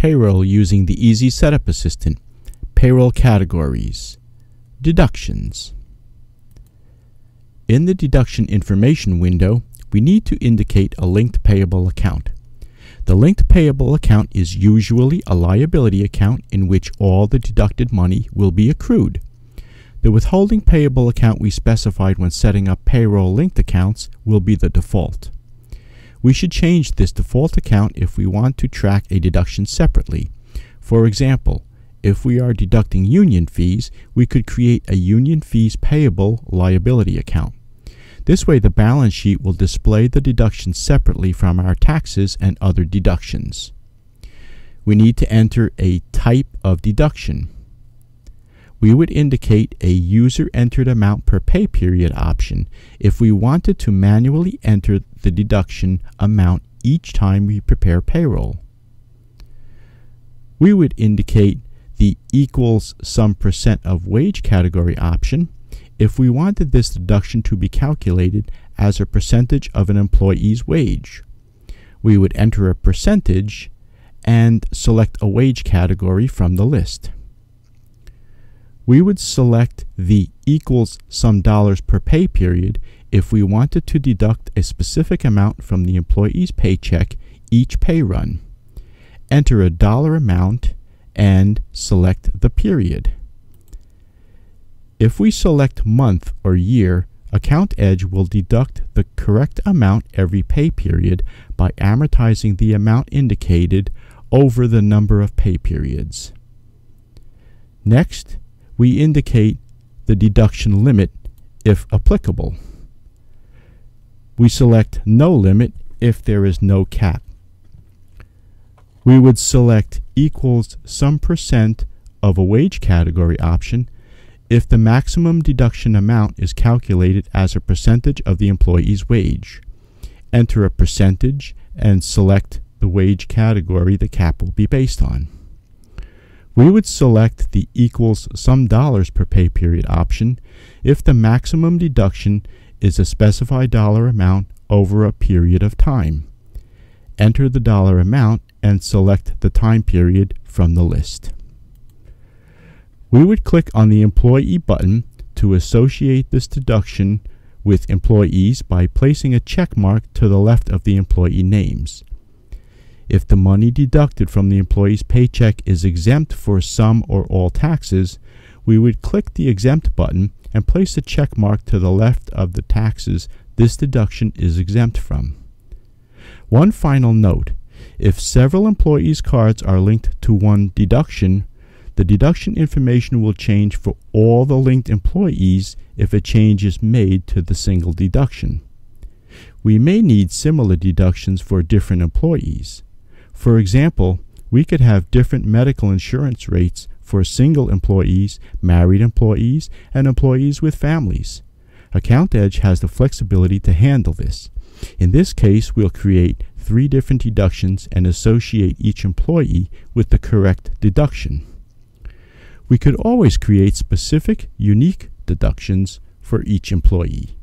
Payroll using the Easy Setup Assistant. Payroll categories. Deductions. In the deduction information window, we need to indicate a linked payable account. The linked payable account is usually a liability account in which all the deducted money will be accrued. The withholding payable account we specified when setting up payroll linked accounts will be the default. We should change this default account if we want to track a deduction separately. For example, if we are deducting union fees, we could create a union fees payable liability account. This way the balance sheet will display the deductions separately from our taxes and other deductions. We need to enter a type of deduction. We would indicate a user entered amount per pay period option if we wanted to manually enter the deduction amount each time we prepare payroll. We would indicate the equals some percent of wage category option if we wanted this deduction to be calculated as a percentage of an employee's wage. We would enter a percentage and select a wage category from the list. We would select the equals some dollars per pay period if we wanted to deduct a specific amount from the employee's paycheck each pay run. Enter a dollar amount and select the period. If we select month or year, AccountEdge will deduct the correct amount every pay period by amortizing the amount indicated over the number of pay periods. Next, we indicate the deduction limit if applicable. We select no limit if there is no cap. We would select equals some percent of a wage category option if the maximum deduction amount is calculated as a percentage of the employee's wage. Enter a percentage and select the wage category the cap will be based on. We would select the equals some dollars per pay period option if the maximum deduction is a specified dollar amount over a period of time. Enter the dollar amount and select the time period from the list. We would click on the Employee button to associate this deduction with employees by placing a check mark to the left of the employee names. If the money deducted from the employee's paycheck is exempt for some or all taxes, we would click the Exempt button and place a check mark to the left of the taxes this deduction is exempt from. One final note: if several employees' cards are linked to one deduction, the deduction information will change for all the linked employees if a change is made to the single deduction. We may need similar deductions for different employees. For example, we could have different medical insurance rates for single employees, married employees, and employees with families. AccountEdge has the flexibility to handle this. In this case, we'll create 3 different deductions and associate each employee with the correct deduction. We could always create specific, unique deductions for each employee.